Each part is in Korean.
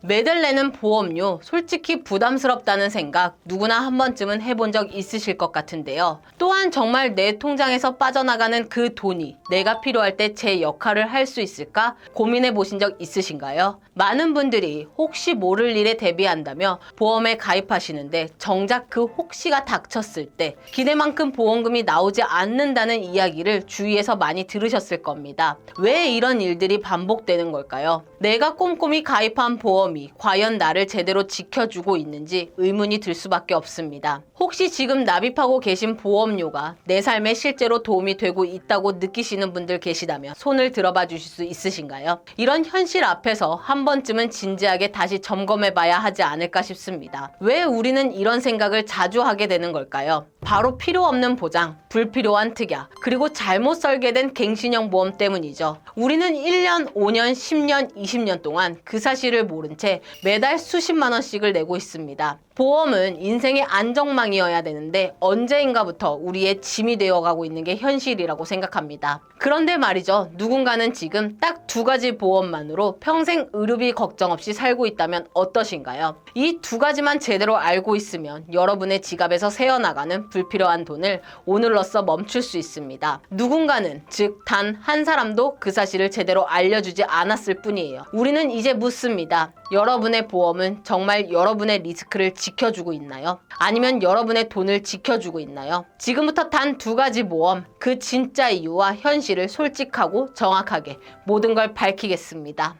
매달 내는 보험료 솔직히 부담스럽다는 생각 누구나 한 번쯤은 해본 적 있으실 것 같은데요. 또한 정말 내 통장에서 빠져나가는 그 돈이 내가 필요할 때 제 역할을 할 수 있을까 고민해 보신 적 있으신가요? 많은 분들이 혹시 모를 일에 대비한다며 보험에 가입하시는데 정작 그 혹시가 닥쳤을 때 기대만큼 보험금이 나오지 않는다는 이야기를 주위에서 많이 들으셨을 겁니다. 왜 이런 일들이 반복되는 걸까요? 내가 꼼꼼히 가입한 보험이 과연 나를 제대로 지켜주고 있는지 의문이 들 수밖에 없습니다. 혹시 지금 납입하고 계신 보험료가 내 삶에 실제로 도움이 되고 있다고 느끼시는 분들 계시다면 손을 들어봐 주실 수 있으신가요? 이런 현실 앞에서 한 번쯤은 진지하게 다시 점검해 봐야 하지 않을까 싶습니다. 왜 우리는 이런 생각을 자주 하게 되는 걸까요? 바로 필요 없는 보장, 불필요한 특약, 그리고 잘못 설계된 갱신형 보험 때문이죠. 우리는 1년, 5년, 10년, 20년 동안 그 사실을 모른 채 매달 수십만 원씩을 내고 있습니다. 보험은 인생의 안정망이어야 되는데 언제인가부터 우리의 짐이 되어가고 있는 게 현실이라고 생각합니다. 그런데 말이죠. 누군가는 지금 딱 2가지 보험만으로 평생 의료비 걱정 없이 살고 있다면 어떠신가요? 이 2가지만 제대로 알고 있으면 여러분의 지갑에서 새어나가는 불필요한 돈을 오늘로써 멈출 수 있습니다. 누군가는, 즉 단 한 사람도 그 사실을 제대로 알려주지 않았을 뿐이에요. 우리는 이제 묻습니다. 여러분의 보험은 정말 여러분의 리스크를 지켜주고 있나요? 아니면 여러분의 돈을 지켜주고 있나요? 지금부터 단 2가지 보험, 그 진짜 이유와 현실을 솔직하고 정확하게 모든 걸 밝히겠습니다.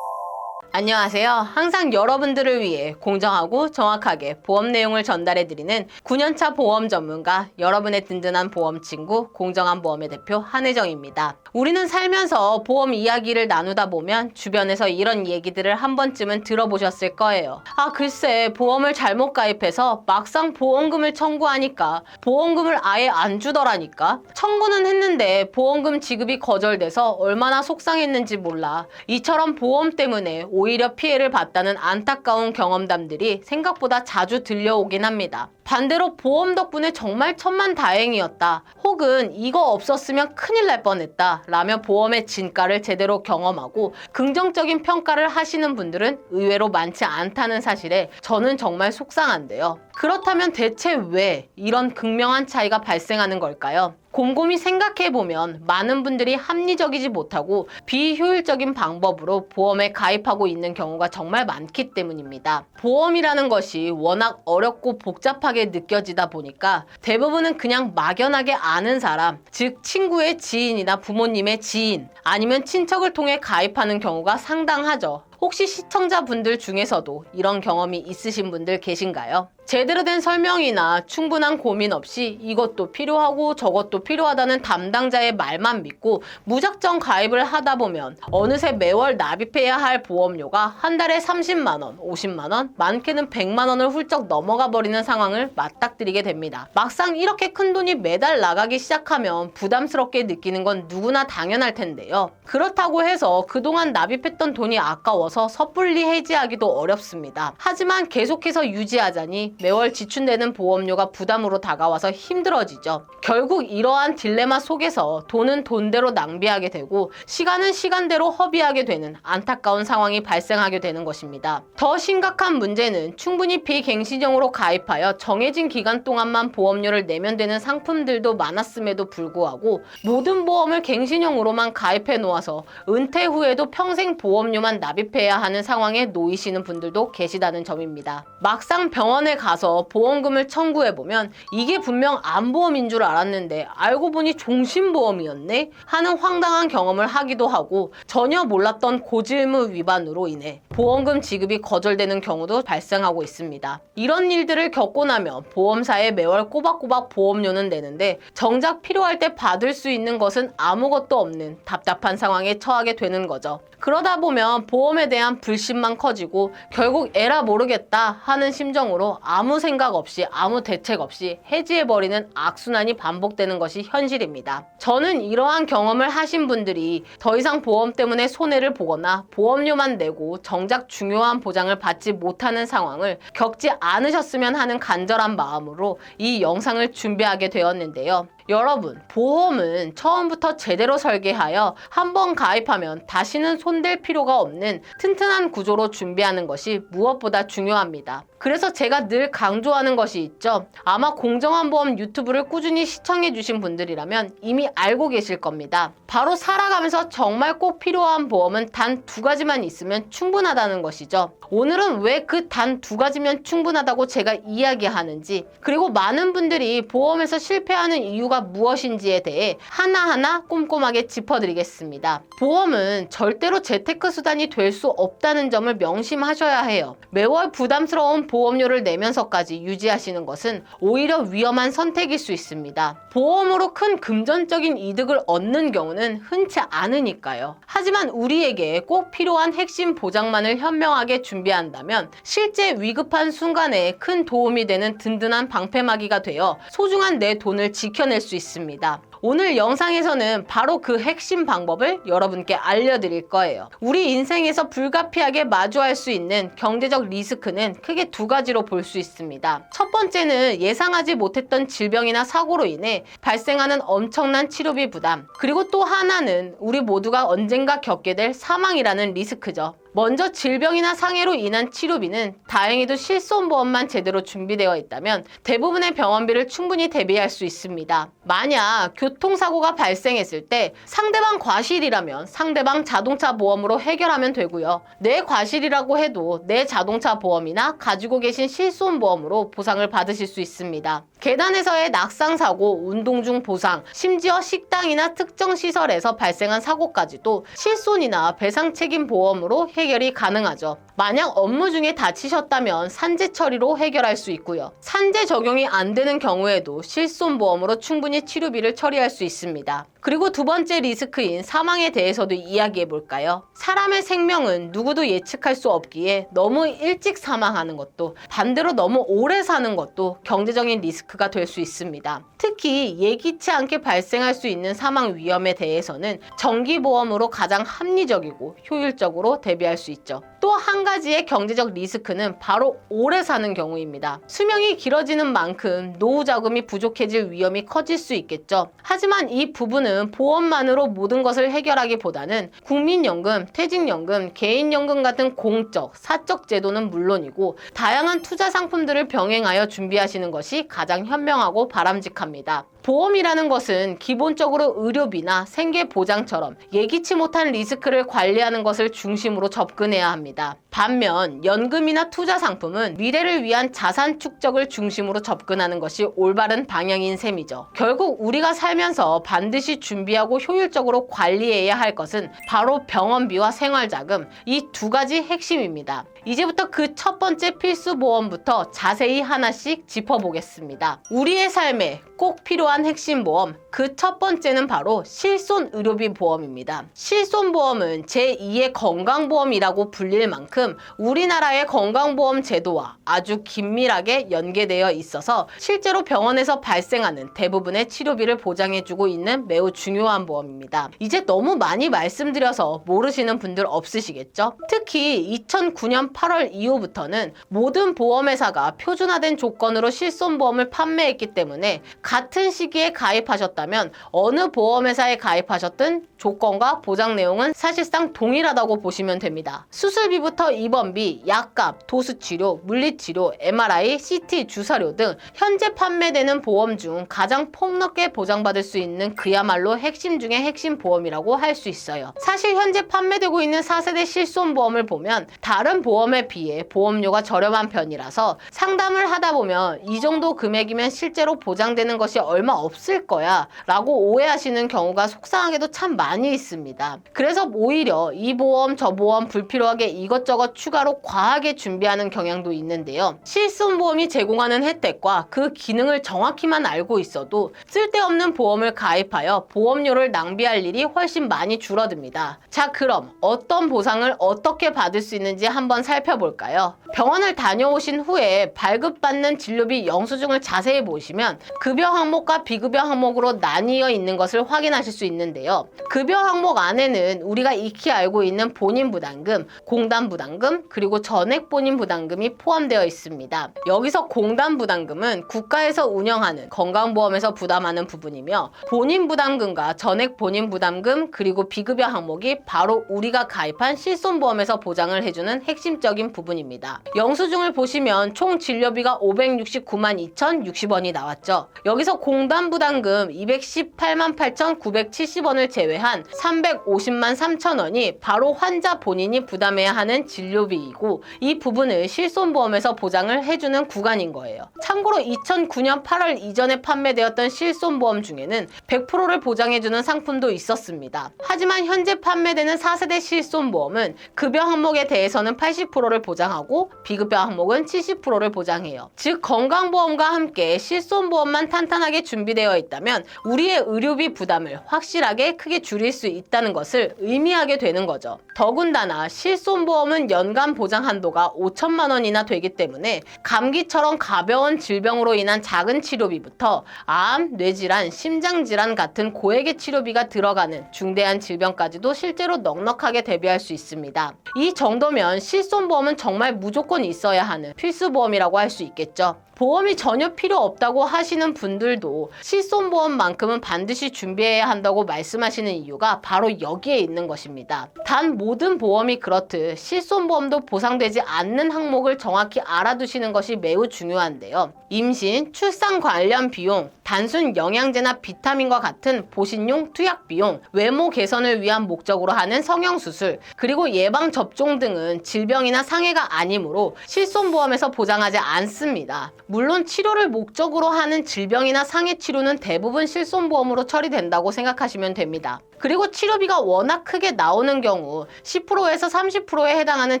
안녕하세요. 항상 여러분들을 위해 공정하고 정확하게 보험 내용을 전달해드리는 9년차 보험 전문가, 여러분의 든든한 보험 친구, 공정한 보험의 대표 한혜정입니다. 우리는 살면서 보험 이야기를 나누다 보면 주변에서 이런 얘기들을 한 번쯤은 들어보셨을 거예요. 아, 글쎄 보험을 잘못 가입해서 막상 보험금을 청구하니까 보험금을 아예 안 주더라니까. 청구는 했는데 보험금 지급이 거절돼서 얼마나 속상했는지 몰라. 이처럼 보험 때문에 오히려 피해를 봤다는 안타까운 경험담들이 생각보다 자주 들려오긴 합니다. 반대로 보험 덕분에 정말 천만다행이었다, 혹은 이거 없었으면 큰일 날 뻔했다 라며 보험의 진가를 제대로 경험하고 긍정적인 평가를 하시는 분들은 의외로 많지 않다는 사실에 저는 정말 속상한데요. 그렇다면 대체 왜 이런 극명한 차이가 발생하는 걸까요? 곰곰이 생각해보면 많은 분들이 합리적이지 못하고 비효율적인 방법으로 보험에 가입하고 있는 경우가 정말 많기 때문입니다. 보험이라는 것이 워낙 어렵고 복잡하게 느껴지다 보니까 대부분은 그냥 막연하게 아는 사람, 즉 친구의 지인이나 부모님의 지인, 아니면 친척을 통해 가입하는 경우가 상당하죠. 혹시 시청자분들 중에서도 이런 경험이 있으신 분들 계신가요? 제대로 된 설명이나 충분한 고민 없이 이것도 필요하고 저것도 필요하다는 담당자의 말만 믿고 무작정 가입을 하다 보면 어느새 매월 납입해야 할 보험료가 한 달에 30만 원, 50만 원, 많게는 100만 원을 훌쩍 넘어가 버리는 상황을 맞닥뜨리게 됩니다. 막상 이렇게 큰 돈이 매달 나가기 시작하면 부담스럽게 느끼는 건 누구나 당연할 텐데요. 그렇다고 해서 그동안 납입했던 돈이 아까워서 섣불리 해지하기도 어렵습니다. 하지만 계속해서 유지하자니 매월 지출되는 보험료가 부담으로 다가와서 힘들어지죠. 결국 이러한 딜레마 속에서 돈은 돈대로 낭비하게 되고 시간은 시간대로 허비하게 되는 안타까운 상황이 발생하게 되는 것입니다. 더 심각한 문제는 충분히 비갱신형으로 가입하여 정해진 기간 동안만 보험료를 내면 되는 상품들도 많았음에도 불구하고 모든 보험을 갱신형으로만 가입해 놓아서 은퇴 후에도 평생 보험료만 납입해야 하는 상황에 놓이시는 분들도 계시다는 점입니다. 막상 병원에 가서 보험금을 청구해보면 이게 분명 암보험인 줄 알았는데 알고 보니 종신보험이었네? 하는 황당한 경험을 하기도 하고, 전혀 몰랐던 고질무 위반으로 인해 보험금 지급이 거절되는 경우도 발생하고 있습니다. 이런 일들을 겪고 나면 보험사에 매월 꼬박꼬박 보험료는 내는데 정작 필요할 때 받을 수 있는 것은 아무것도 없는 답답한 상황에 처하게 되는 거죠. 그러다 보면 보험에 대한 불신만 커지고 결국 에라 모르겠다 하는 심정으로 아무 생각 없이 아무 대책 없이 해지해버리는 악순환이 반복되는 것이 현실입니다. 저는 이러한 경험을 하신 분들이 더 이상 보험 때문에 손해를 보거나 보험료만 내고 정작 중요한 보장을 받지 못하는 상황을 겪지 않으셨으면 하는 간절한 마음으로 이 영상을 준비하게 되었는데요. 여러분, 보험은 처음부터 제대로 설계하여 한번 가입하면 다시는 손댈 필요가 없는 튼튼한 구조로 준비하는 것이 무엇보다 중요합니다. 그래서 제가 늘 강조하는 것이 있죠. 아마 공정한 보험 유튜브를 꾸준히 시청해주신 분들이라면 이미 알고 계실 겁니다. 바로 살아가면서 정말 꼭 필요한 보험은 단 2가지만 있으면 충분하다는 것이죠. 오늘은 왜 그 단 2가지면 충분하다고 제가 이야기하는지, 그리고 많은 분들이 보험에서 실패하는 이유가 무엇인지에 대해 하나하나 꼼꼼하게 짚어드리겠습니다. 보험은 절대로 재테크 수단이 될 수 없다는 점을 명심하셔야 해요. 매월 부담스러운 보험료를 내면서까지 유지하시는 것은 오히려 위험한 선택일 수 있습니다. 보험으로 큰 금전적인 이득을 얻는 경우는 흔치 않으니까요. 하지만 우리에게 꼭 필요한 핵심 보장만을 현명하게 준비한다면 실제 위급한 순간에 큰 도움이 되는 든든한 방패막이가 되어 소중한 내 돈을 지켜낼 수 있습니다. 오늘 영상에서는 바로 그 핵심 방법을 여러분께 알려드릴 거예요. 우리 인생에서 불가피하게 마주할 수 있는 경제적 리스크는 크게 2가지로 볼 수 있습니다. 첫 번째는 예상하지 못했던 질병이나 사고로 인해 발생하는 엄청난 치료비 부담, 그리고 또 하나는 우리 모두가 언젠가 겪게 될 사망이라는 리스크죠. 먼저 질병이나 상해로 인한 치료비는 다행히도 실손보험만 제대로 준비되어 있다면 대부분의 병원비를 충분히 대비할 수 있습니다. 만약 교통사고가 발생했을 때 상대방 과실이라면 상대방 자동차 보험으로 해결하면 되고요. 내 과실이라고 해도 내 자동차 보험이나 가지고 계신 실손보험으로 보상을 받으실 수 있습니다. 계단에서의 낙상사고, 운동 중 보상, 심지어 식당이나 특정 시설에서 발생한 사고까지도 실손이나 배상책임 보험으로 해결이 가능하죠. 만약 업무 중에 다치셨다면 산재 처리로 해결할 수 있고요. 산재 적용이 안 되는 경우에도 실손보험으로 충분히 치료비를 처리할 수 있습니다. 그리고 2번째 리스크인 사망에 대해서도 이야기해 볼까요? 사람의 생명은 누구도 예측할 수 없기에 너무 일찍 사망하는 것도, 반대로 너무 오래 사는 것도 경제적인 리스크가 될 수 있습니다. 특히 예기치 않게 발생할 수 있는 사망 위험에 대해서는 정기보험으로 가장 합리적이고 효율적으로 대비할 수 있죠. 또 한 가지의 경제적 리스크는 바로 오래 사는 경우입니다. 수명이 길어지는 만큼 노후 자금이 부족해질 위험이 커질 수 있겠죠. 하지만 이 부분은 보험만으로 모든 것을 해결하기보다는 국민연금, 퇴직연금, 개인연금 같은 공적, 사적 제도는 물론이고 다양한 투자 상품들을 병행하여 준비하시는 것이 가장 현명하고 바람직합니다. 보험이라는 것은 기본적으로 의료비나 생계보장처럼 예기치 못한 리스크를 관리하는 것을 중심으로 접근해야 합니다. 반면 연금이나 투자 상품은 미래를 위한 자산 축적을 중심으로 접근하는 것이 올바른 방향인 셈이죠. 결국 우리가 살면서 반드시 준비하고 효율적으로 관리해야 할 것은 바로 병원비와 생활자금, 이 2가지 핵심입니다. 이제부터 그 첫 번째 필수 보험부터 자세히 하나씩 짚어보겠습니다. 우리의 삶에 꼭 필요한 핵심 보험, 그 첫 번째는 바로 실손 의료비 보험입니다. 실손보험은 제2의 건강보험이라고 불릴 만큼 우리나라의 건강보험 제도와 아주 긴밀하게 연계되어 있어서 실제로 병원에서 발생하는 대부분의 치료비를 보장해주고 있는 매우 중요한 보험입니다. 이제 너무 많이 말씀드려서 모르시는 분들 없으시겠죠? 특히 2009년 8월 이후부터는 모든 보험회사가 표준화된 조건으로 실손보험을 판매했기 때문에 같은 시기에 가입하셨다면 어느 보험회사에 가입하셨든 조건과 보장 내용은 사실상 동일하다고 보시면 됩니다. 수술비부터 입원비, 약값, 도수치료, 물리치료, MRI, CT, 주사료 등 현재 판매되는 보험 중 가장 폭넓게 보장받을 수 있는 그야말로 핵심 중의 핵심 보험이라고 할 수 있어요. 사실 현재 판매되고 있는 4세대 실손보험을 보면 다른 보험에 비해 보험료가 저렴한 편이라서 상담을 하다 보면 이 정도 금액이면 실제로 보장되는 것이 얼마 없을 거야 라고 오해하시는 경우가 속상하게도 참 많이 있습니다. 그래서 오히려 이 보험 저 보험 불필요하게 이것저것 추가로 과하게 준비하는 경향도 있는데요. 실손보험이 제공하는 혜택과 그 기능을 정확히만 알고 있어도 쓸데없는 보험을 가입하여 보험료를 낭비할 일이 훨씬 많이 줄어듭니다. 자, 그럼 어떤 보상을 어떻게 받을 수 있는지 한번 살펴볼까요? 병원을 다녀오신 후에 발급받는 진료비 영수증을 자세히 보시면 급여 급여 항목과 비급여 항목으로 나뉘어 있는 것을 확인하실 수 있는데요. 급여 항목 안에는 우리가 익히 알고 있는 본인 부담금, 공단 부담금, 그리고 전액 본인 부담금이 포함되어 있습니다. 여기서 공단 부담금은 국가에서 운영하는 건강보험에서 부담하는 부분이며, 본인 부담금과 전액 본인 부담금 그리고 비급여 항목이 바로 우리가 가입한 실손보험에서 보장을 해주는 핵심적인 부분입니다. 영수증을 보시면 총 진료비가 569만 2,060원이 나왔죠. 여기서 공단 부담금 218만 8,970원을 제외한 350만 3천원이 바로 환자 본인이 부담해야 하는 진료비이고, 이 부분을 실손보험에서 보장을 해주는 구간인 거예요. 참고로 2009년 8월 이전에 판매되었던 실손보험 중에는 100%를 보장해주는 상품도 있었습니다. 하지만 현재 판매되는 4세대 실손보험은 급여 항목에 대해서는 80%를 보장하고 비급여 항목은 70%를 보장해요. 즉 건강보험과 함께 실손보험만 탄탄하게 준비되어 있다면 우리의 의료비 부담을 확실하게 크게 줄일 수 있다는 것을 의미하게 되는 거죠. 더군다나 실손보험은 연간 보장 한도가 5천만 원이나 되기 때문에 감기처럼 가벼운 질병으로 인한 작은 치료비부터 암, 뇌질환, 심장질환 같은 고액의 치료비가 들어가는 중대한 질병까지도 실제로 넉넉하게 대비할 수 있습니다. 이 정도면 실손보험은 정말 무조건 있어야 하는 필수보험이라고 할 수 있겠죠. 보험이 전혀 필요 없다고 하시는 분들도 실손보험만큼은 반드시 준비해야 한다고 말씀하시는 이유가 바로 여기에 있는 것입니다. 단 모든 보험이 그렇듯 실손보험도 보상되지 않는 항목을 정확히 알아두시는 것이 매우 중요한데요. 임신, 출산 관련 비용, 단순 영양제나 비타민과 같은 보신용 투약 비용, 외모 개선을 위한 목적으로 하는 성형수술, 그리고 예방접종 등은 질병이나 상해가 아니므로 실손보험에서 보장하지 않습니다. 물론 치료를 목적으로 하는 질병이나 상해 치료는 대부분 실손보험으로 처리된다고 생각하시면 됩니다. 그리고 치료비가 워낙 크게 나오는 경우 10%에서 30%에 해당하는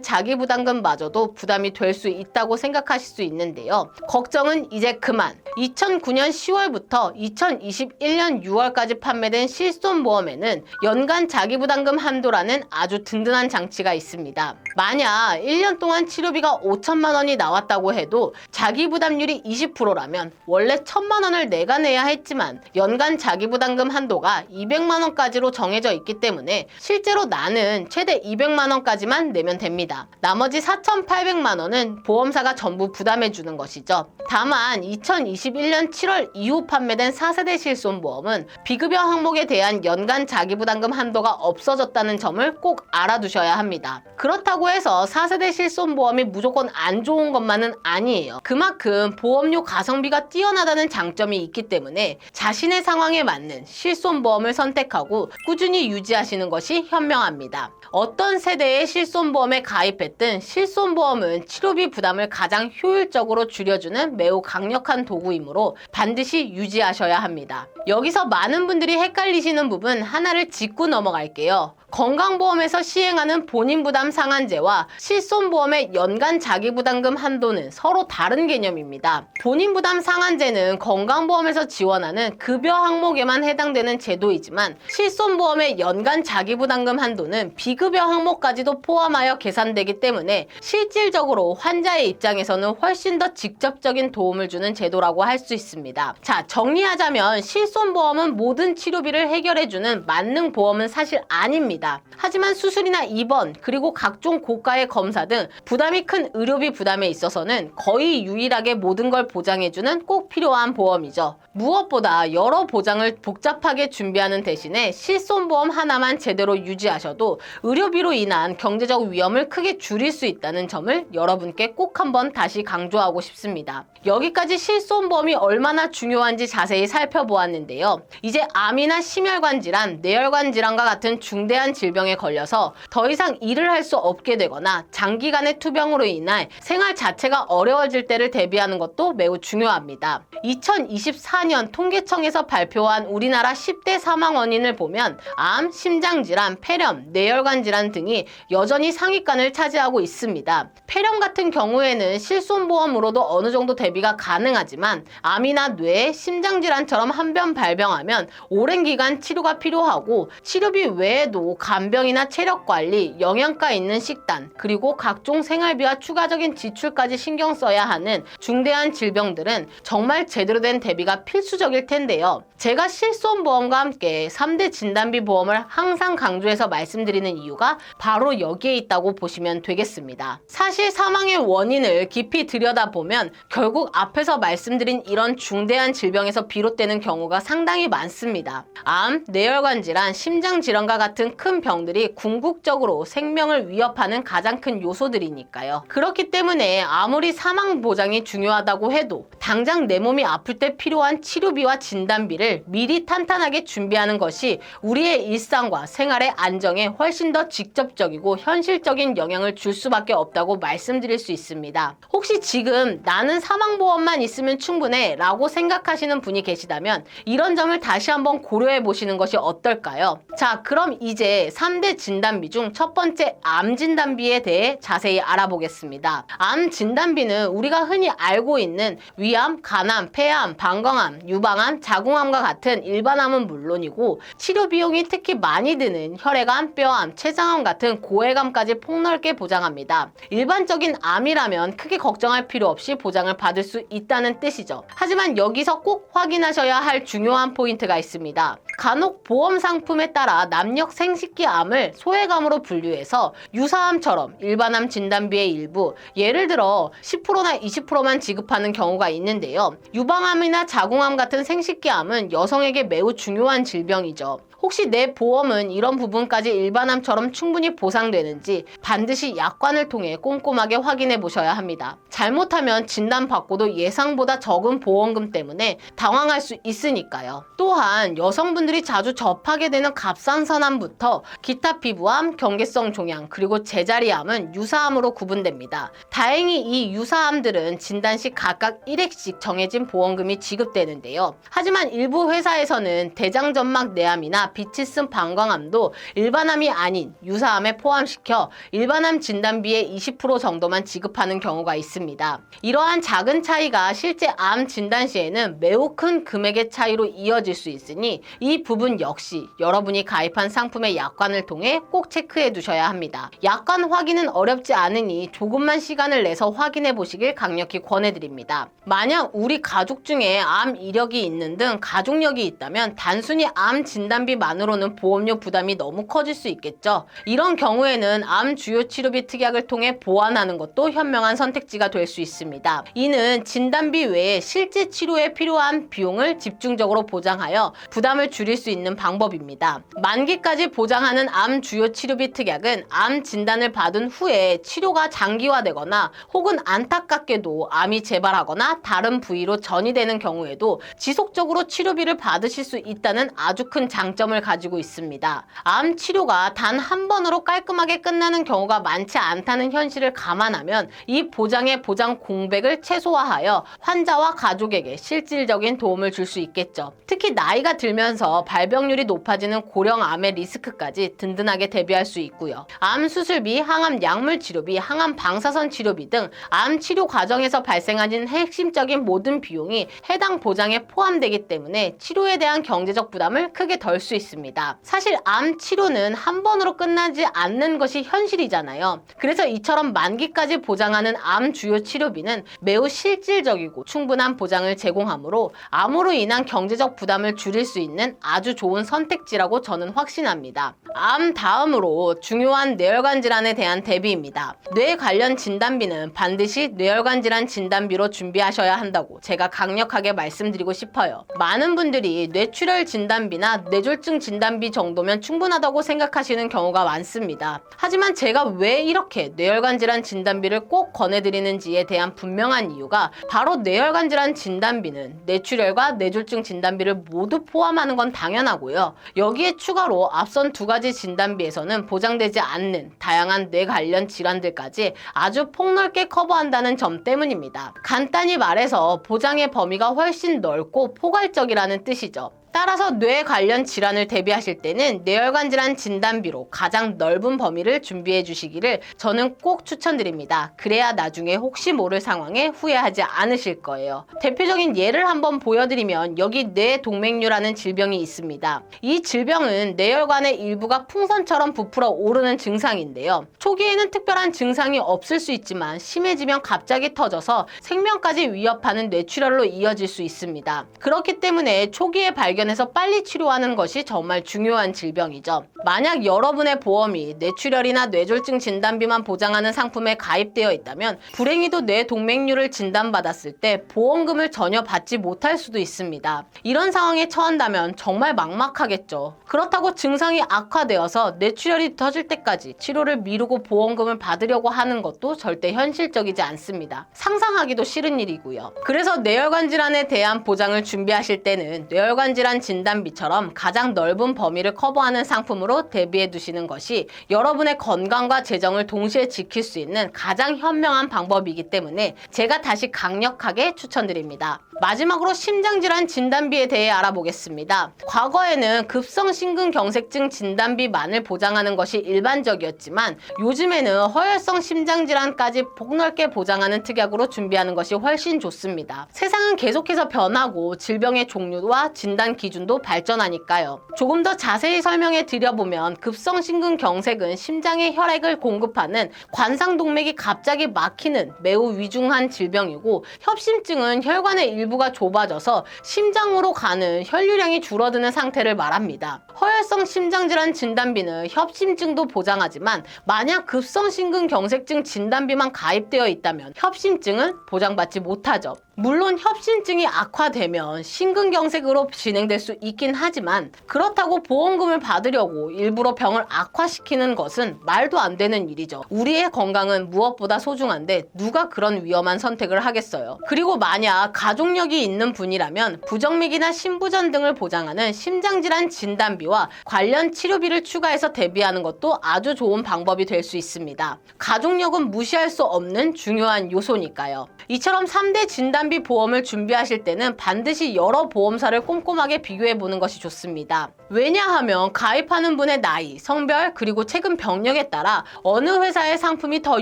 자기부담금마저도 부담이 될 수 있다고 생각하실 수 있는데요. 걱정은 이제 그만. 2009년 10월부터 2021년 6월까지 판매된 실손보험에는 연간 자기부담금 한도라는 아주 든든한 장치가 있습니다. 만약 1년 동안 치료비가 5천만 원이 나왔다고 해도 자기부담률이 20%라면 원래 1,000만 원을 내가 내야 했지만 연간 자기부담금 한도가 200만 원까지로 정해져 있기 때문에 실제로 나는 최대 200만 원까지만 내면 됩니다. 나머지 4,800만 원은 보험사가 전부 부담해 주는 것이죠. 다만 2021년 7월 이후 판매된 4세대 실손보험은 비급여 항목에 대한 연간 자기부담금 한도가 없어졌다는 점을 꼭 알아두셔야 합니다. 그렇다고 해서 4세대 실손보험이 무조건 안 좋은 것만은 아니에요. 그만큼 보험료 가성비가 뛰어나다는 장점이 있기 때문에 자신의 상황에 맞는 실손보험을 선택하고 꾸준히 유지하시는 것이 현명합니다. 어떤 세대의 실손보험에 가입했든 실손보험은 치료비 부담을 가장 효율적으로 줄여주는 매우 강력한 도구이므로 반드시 유지하셔야 합니다. 여기서 많은 분들이 헷갈리시는 부분 하나를 짚고 넘어갈게요. 건강보험에서 시행하는 본인부담 상한제와 실손보험의 연간 자기부담금 한도는 서로 다른 개념입니다. 본인부담 상한제는 건강보험에서 지원하는 급여 항목에만 해당되는 제도이지만 실손보험의 연간 자기부담금 한도는 비급여 항목까지도 포함하여 계산되기 때문에 실질적으로 환자의 입장에서는 훨씬 더 직접적인 도움을 주는 제도라고 할 수 있습니다. 자, 정리하자면 실손보험은 모든 치료비를 해결해주는 만능 보험은 사실 아닙니다. 하지만 수술이나 입원, 그리고 각종 고가의 검사 등 부담이 큰 의료비 부담에 있어서는 거의 유일하게 모든 걸 보장해주는 꼭 필요한 보험이죠. 무엇보다 여러 보장을 복잡하게 준비하는 대신에 실손보험 하나만 제대로 유지하셔도 의료비로 인한 경제적 위험을 크게 줄일 수 있다는 점을 여러분께 꼭 한번 다시 강조하고 싶습니다. 여기까지 실손보험이 얼마나 중요한지 자세히 살펴보았는데요. 이제 암이나 심혈관 질환, 뇌혈관 질환과 같은 중대한 질병에 걸려서 더 이상 일을 할 수 없게 되거나 장기간의 투병으로 인해 생활 자체가 어려워질 때를 대비하는 것도 매우 중요합니다. 2024년 통계청에서 발표한 우리나라 10대 사망 원인을 보면 암, 심장질환, 폐렴, 뇌혈관 질환 등이 여전히 상위권을 차지하고 있습니다. 폐렴 같은 경우에는 실손보험으로도 어느 정도 대비가 가능하지만 암이나 뇌, 심장질환처럼 한 번 발병하면 오랜 기간 치료가 필요하고 치료비 외에도 간병이나 체력관리, 영양가 있는 식단, 그리고 각종 생활비와 추가적인 지출까지 신경 써야 하는 중대한 질병들은 정말 제대로 된 대비가 필수적일 텐데요. 제가 실손보험과 함께 3대 진단비 보험을 항상 강조해서 말씀드리는 이유가 바로 여기에 있다고 보시면 되겠습니다. 사실 사망의 원인을 깊이 들여다보면 결국 앞에서 말씀드린 이런 중대한 질병에서 비롯되는 경우가 상당히 많습니다. 암, 뇌혈관 질환, 심장 질환과 같은 큰 병들이 궁극적으로 생명을 위협하는 가장 큰 요소들이니까요. 그렇기 때문에 아무리 사망 보장이 중요하다고 해도 당장 내 몸이 아플 때 필요한 치료비와 진단비를 미리 탄탄하게 준비하는 것이 우리의 일상과 생활의 안정에 훨씬 더 직접적이고 현실적인 영향을 줄 수밖에 없다고 말씀드릴 수 있습니다. 혹시 지금 나는 사망보험만 있으면 충분해 라고 생각하시는 분이 계시다면 이런 점을 다시 한번 고려해 보시는 것이 어떨까요? 자, 그럼 이제 3대 진단비 중 첫 번째 암 진단비에 대해 자세히 알아보겠습니다. 암 진단비는 우리가 흔히 알고 있는 위암, 간암, 폐암, 방광암, 유방암, 자궁암과 같은 일반암은 물론이고 치료 비용이 특히 많이 드는 혈액암, 뼈암, 췌장암 같은 고액암까지 폭넓게 보장합니다. 일반적인 암이라면 크게 걱정할 필요 없이 보장을 받을 수 있다는 뜻이죠. 하지만 여기서 꼭 확인하셔야 할 중요한 포인트가 있습니다. 간혹 보험 상품에 따라 남녀 생식기암을 소액암으로 분류해서 유사암처럼 일반암 진단비의 일부, 예를 들어 10%나 20%만 지급하는 경우가 있는데요. 유방암이나 자궁암 같은 생식기암은 여성에게 매우 중요한 질병이죠. 혹시 내 보험은 이런 부분까지 일반암처럼 충분히 보상되는지 반드시 약관을 통해 꼼꼼하게 확인해 보셔야 합니다. 잘못하면 진단받고도 예상보다 적은 보험금 때문에 당황할 수 있으니까요. 또한 여성분들이 자주 접하게 되는 갑상선암부터 기타 피부암, 경계성 종양, 그리고 제자리암은 유사암으로 구분됩니다. 다행히 이 유사암들은 진단 시 각각 1액씩 정해진 보험금이 지급되는데요. 하지만 일부 회사에서는 대장점막 내암이나 빛이 쓴 방광암도 일반암이 아닌 유사암에 포함시켜 일반암 진단비의 20% 정도만 지급하는 경우가 있습니다. 이러한 작은 차이가 실제 암 진단 시에는 매우 큰 금액의 차이로 이어질 수 있으니 이 부분 역시 여러분이 가입한 상품의 약관을 통해 꼭 체크해 두셔야 합니다. 약관 확인은 어렵지 않으니 조금만 시간을 내서 확인해 보시길 강력히 권해드립니다. 만약 우리 가족 중에 암 이력이 있는 등 가족력이 있다면 단순히 암 진단비 만으로는 보험료 부담이 너무 커질 수 있겠죠. 이런 경우에는 암 주요 치료비 특약을 통해 보완하는 것도 현명한 선택지가 될 수 있습니다. 이는 진단비 외에 실제 치료에 필요한 비용을 집중적으로 보장하여 부담을 줄일 수 있는 방법입니다. 만기까지 보장하는 암 주요 치료비 특약은 암 진단을 받은 후에 치료가 장기화되거나 혹은 안타깝게도 암이 재발하거나 다른 부위로 전이되는 경우에도 지속적으로 치료비를 받으실 수 있다는 아주 큰 장점을 가지고 있습니다. 암 치료가 단 한 번으로 깔끔하게 끝나는 경우가 많지 않다는 현실을 감안하면 이 보장의 보장 공백을 최소화하여 환자와 가족에게 실질적인 도움을 줄 수 있겠죠. 특히 나이가 들면서 발병률이 높아지는 고령암의 리스크까지 든든하게 대비할 수 있고요. 암 수술비, 항암 약물 치료비, 항암 방사선 치료비 등 암 치료 과정에서 발생하는 핵심적인 모든 비용이 해당 보장에 포함되기 때문에 치료에 대한 경제적 부담을 크게 덜 수 있습니다. 사실 암 치료는 한 번으로 끝나지 않는 것이 현실이잖아요. 그래서 이처럼 만기까지 보장하는 암 주요 치료비는 매우 실질적이고 충분한 보장을 제공하므로 암으로 인한 경제적 부담을 줄일 수 있는 아주 좋은 선택지라고 저는 확신합니다. 암 다음으로 중요한 뇌혈관 질환에 대한 대비입니다. 뇌 관련 진단비는 반드시 뇌혈관 질환 진단비로 준비하셔야 한다고 제가 강력하게 말씀드리고 싶어요. 많은 분들이 뇌출혈 진단비나 뇌졸중 진단비 정도면 충분하다고 생각하시는 경우가 많습니다. 하지만 제가 왜 이렇게 뇌혈관 질환 진단비를 꼭 권해드리는지에 대한 분명한 이유가 바로 뇌혈관 질환 진단비는 뇌출혈과 뇌졸중 진단비를 모두 포함하는 건 당연하고요. 여기에 추가로 앞선 두 가지 진단비에서는 보장되지 않는 다양한 뇌 관련 질환들까지 아주 폭넓게 커버한다는 점 때문입니다. 간단히 말해서 보장의 범위가 훨씬 넓고 포괄적이라는 뜻이죠. 따라서 뇌 관련 질환을 대비하실 때는 뇌혈관 질환 진단비로 가장 넓은 범위를 준비해 주시기를 저는 꼭 추천드립니다. 그래야 나중에 혹시 모를 상황에 후회하지 않으실 거예요. 대표적인 예를 한번 보여드리면 여기 뇌동맥류라는 질병이 있습니다. 이 질병은 뇌혈관의 일부가 풍선처럼 부풀어 오르는 증상인데요. 초기에는 특별한 증상이 없을 수 있지만 심해지면 갑자기 터져서 생명까지 위협하는 뇌출혈로 이어질 수 있습니다. 그렇기 때문에 초기에 발견해서 빨리 치료하는 것이 정말 중요한 질병이죠. 만약 여러분의 보험이 뇌출혈이나 뇌졸중 진단비만 보장하는 상품에 가입되어 있다면 불행히도 뇌동맥류를 진단받았을 때 보험금을 전혀 받지 못할 수도 있습니다. 이런 상황에 처한다면 정말 막막하겠죠. 그렇다고 증상이 악화되어서 뇌출혈이 터질 때까지 치료를 미루고 보험금을 받으려고 하는 것도 절대 현실적이지 않습니다. 상상하기도 싫은 일이고요. 그래서 뇌혈관 질환에 대한 보장을 준비하실 때는 뇌혈관 질환 진단비처럼 가장 넓은 범위를 커버하는 상품으로 대비해 두시는 것이 여러분의 건강과 재정을 동시에 지킬 수 있는 가장 현명한 방법이기 때문에 제가 다시 강력하게 추천드립니다. 마지막으로 심장질환 진단비에 대해 알아보겠습니다. 과거에는 급성심근경색증 진단비만을 보장하는 것이 일반적이었지만 요즘에는 허혈성 심장질환까지 폭넓게 보장하는 특약으로 준비하는 것이 훨씬 좋습니다. 세상은 계속해서 변하고 질병의 종류와 진단 기준도 발전하니까요. 조금 더 자세히 설명해 드려보면 급성심근경색은 심장에 혈액을 공급하는 관상동맥이 갑자기 막히는 매우 위중한 질병이고, 협심증은 혈관의 일부가 좁아져서 심장으로 가는 혈류량이 줄어드는 상태를 말합니다. 허혈성 심장질환 진단비는 협심증도 보장하지만 만약 급성심근경색증 진단비만 가입되어 있다면 협심증은 보장받지 못하죠. 물론 협심증이 악화되면 심근경색으로 진행될 수 있긴 하지만 그렇다고 보험금을 받으려고 일부러 병을 악화시키는 것은 말도 안 되는 일이죠. 우리의 건강은 무엇보다 소중한데 누가 그런 위험한 선택을 하겠어요. 그리고 만약 가족력이 있는 분이라면 부정맥이나 심부전 등을 보장하는 심장질환 진단비와 관련 치료비를 추가해서 대비하는 것도 아주 좋은 방법이 될 수 있습니다. 가족력은 무시할 수 없는 중요한 요소니까요. 이처럼 3대 진단비 보험을 준비하실 때는 반드시 여러 보험사를 꼼꼼하게 비교해보는 것이 좋습니다. 왜냐하면 가입하는 분의 나이, 성별, 그리고 최근 병력에 따라 어느 회사의 상품이 더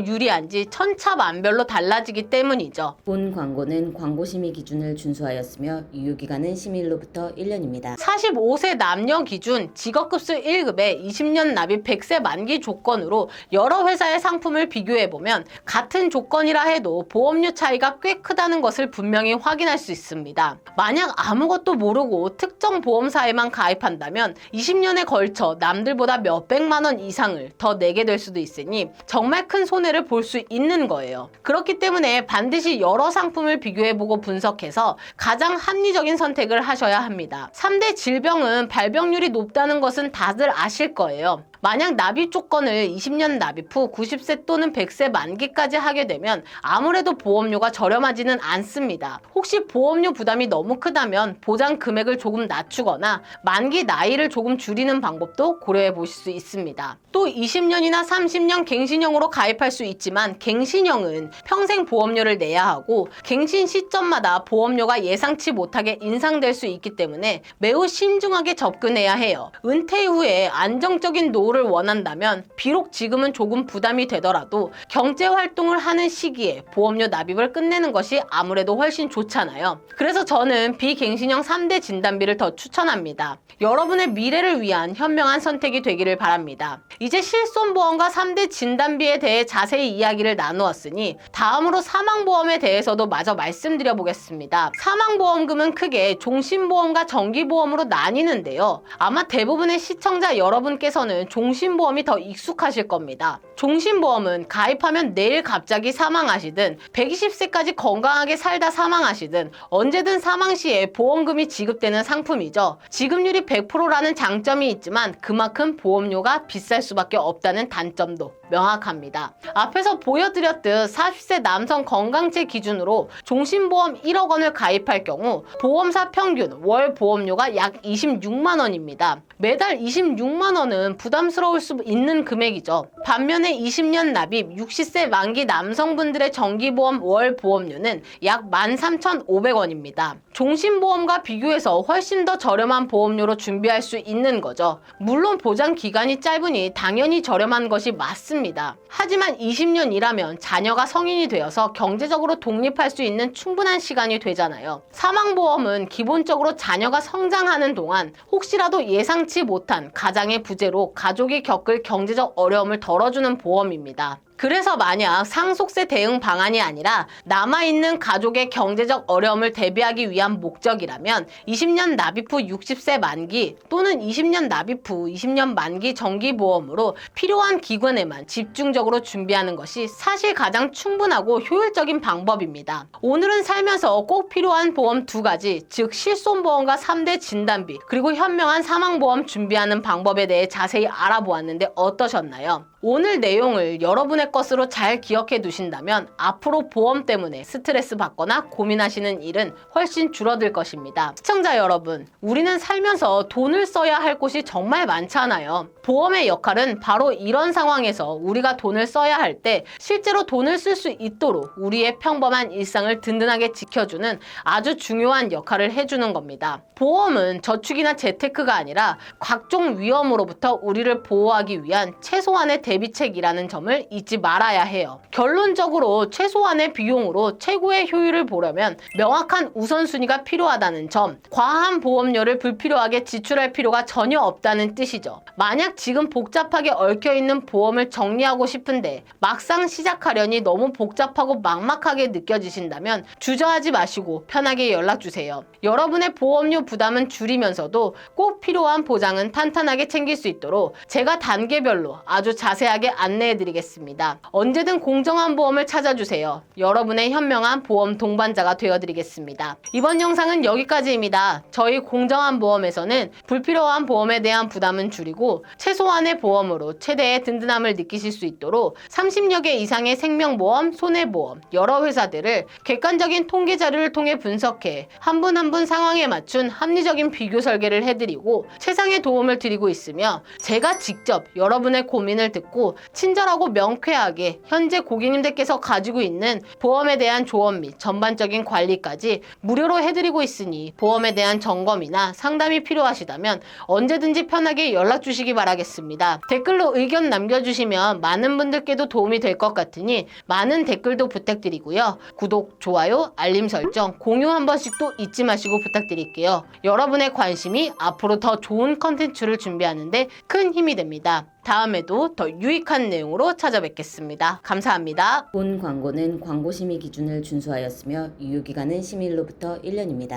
유리한지 천차만별로 달라지기 때문이죠. 본 광고는 광고심의 기준을 준수하였으며 유효기간은 심의일로부터 1년입니다. 45세 남녀 기준 직업급수 1급에 20년 납입 100세 만기 조건으로 여러 회사의 상품을 비교해보면 같은 조건이라 해도 보험료 차이가 꽤 크다는 것을 분명히 확인할 수 있습니다. 만약 아무것도 모르고 특정 보험사에만 가입한다면 20년에 걸쳐 남들보다 몇백만 원 이상을 더 내게 될 수도 있으니 정말 큰 손해를 볼 수 있는 거예요. 그렇기 때문에 반드시 여러 상품을 비교해보고 분석해서 가장 합리적인 선택을 하셔야 합니다. 3대 질병은 발병률이 높다는 것은 다들 아실 거예요. 만약 납입 조건을 20년 납입 후 90세 또는 100세 만기까지 하게 되면 아무래도 보험료가 저렴하지는 않습니다. 혹시 보험료 부담이 너무 크다면 보장 금액을 조금 낮추거나 만기 나이를 조금 줄이는 방법도 고려해 보실 수 있습니다. 또 20년이나 30년 갱신형으로 가입할 수 있지만 갱신형은 평생 보험료를 내야 하고 갱신 시점마다 보험료가 예상치 못하게 인상될 수 있기 때문에 매우 신중하게 접근해야 해요. 은퇴 후에 안정적인 노후를 원한다면 비록 지금은 조금 부담이 되더라도 경제활동을 하는 시기에 보험료 납입을 끝내는 것이 아무래도 훨씬 좋잖아요. 그래서 저는 비갱신형 3대 진단비를 더 추천합니다. 여러분의 미래를 위한 현명한 선택이 되기를 바랍니다. 이제 실손보험과 3대 진단비에 대해 자세히 이야기를 나누었으니 다음으로 사망보험에 대해서도 마저 말씀드려 보겠습니다. 사망보험금은 크게 종신보험과 정기보험으로 나뉘는데요. 아마 대부분의 시청자 여러분께서는 종신보험이 더 익숙하실 겁니다. 종신보험은 가입하면 내일 갑자기 사망하시든 120세까지 건강하게 살다 사망하시든 언제든 사망 시에 보험금이 지급되는 상품이죠. 지급률이 100%라는 장점이 있지만 그만큼 보험료가 비쌀 수밖에 없다는 단점도 명확합니다. 앞에서 보여드렸듯 40세 남성 건강체 기준으로 종신보험 1억 원을 가입할 경우 보험사 평균 월 보험료가 약 26만 원입니다. 매달 26만 원은 부담 부담스러울 수 있는 금액이죠. 반면에 20년 납입 60세 만기 남성분들의 정기보험 월 보험료는 약 13,500원입니다. 종신보험과 비교해서 훨씬 더 저렴한 보험료로 준비할 수 있는 거죠. 물론 보장 기간이 짧으니 당연히 저렴한 것이 맞습니다. 하지만 20년이라면 자녀가 성인이 되어서 경제적으로 독립할 수 있는 충분한 시간이 되잖아요. 사망보험은 기본적으로 자녀가 성장하는 동안 혹시라도 예상치 못한 가장의 부재로 가족이 겪을 경제적 어려움을 덜어주는 보험입니다. 그래서 만약 상속세 대응 방안이 아니라 남아있는 가족의 경제적 어려움을 대비하기 위한 목적이라면 20년 납입 후 60세 만기 또는 20년 납입 후 20년 만기 정기보험으로 필요한 기간에만 집중적으로 준비하는 것이 사실 가장 충분하고 효율적인 방법입니다. 오늘은 살면서 꼭 필요한 보험 2가지, 즉 실손보험과 3대 진단비 그리고 현명한 사망보험 준비하는 방법에 대해 자세히 알아보았는데 어떠셨나요? 오늘 내용을 여러분의 것으로 잘 기억해 두신다면 앞으로 보험 때문에 스트레스 받거나 고민하시는 일은 훨씬 줄어들 것입니다. 시청자 여러분, 우리는 살면서 돈을 써야 할 곳이 정말 많잖아요. 보험의 역할은 바로 이런 상황에서 우리가 돈을 써야 할 때 실제로 돈을 쓸 수 있도록 우리의 평범한 일상을 든든하게 지켜주는 아주 중요한 역할을 해주는 겁니다. 보험은 저축이나 재테크가 아니라 각종 위험으로부터 우리를 보호하기 위한 최소한의 대비책이라는 점을 잊지 말아야 해요. 결론적으로 최소한의 비용으로 최고의 효율을 보려면 명확한 우선순위가 필요하다는 점, 과한 보험료를 불필요하게 지출할 필요가 전혀 없다는 뜻이죠. 만약 지금 복잡하게 얽혀있는 보험을 정리하고 싶은데 막상 시작하려니 너무 복잡하고 막막하게 느껴지신다면 주저하지 마시고 편하게 연락주세요. 여러분의 보험료 부담은 줄이면서도 꼭 필요한 보장은 탄탄하게 챙길 수 있도록 제가 단계별로 아주 자세하게 안내해드리겠습니다. 언제든 공정한 보험을 찾아주세요. 여러분의 현명한 보험 동반자가 되어드리겠습니다. 이번 영상은 여기까지입니다. 저희 공정한 보험에서는 불필요한 보험에 대한 부담은 줄이고 최소한의 보험으로 최대의 든든함을 느끼실 수 있도록 30여 개 이상의 생명보험, 손해보험, 여러 회사들을 객관적인 통계 자료를 통해 분석해 한 분 한 분 상황에 맞춘 합리적인 비교 설계를 해드리고 최상의 도움을 드리고 있으며 제가 직접 여러분의 고민을 듣고 친절하고 명쾌하게 현재 고객님들께서 가지고 있는 보험에 대한 조언 및 전반적인 관리까지 무료로 해드리고 있으니 보험에 대한 점검이나 상담이 필요하시다면 언제든지 편하게 연락 주시기 바라겠습니다. 댓글로 의견 남겨주시면 많은 분들께도 도움이 될 것 같으니 많은 댓글도 부탁드리고요. 구독, 좋아요, 알림 설정, 공유 한 번씩 또 잊지 마시고 부탁드릴게요. 여러분의 관심이 앞으로 더 좋은 컨텐츠를 준비하는데 큰 힘이 됩니다. 다음에도 더 유익한 내용으로 찾아뵙겠습니다. 감사합니다. 본 광고는 광고 심의 기준을 준수하였으며 유효기간은 심의일로부터 1년입니다.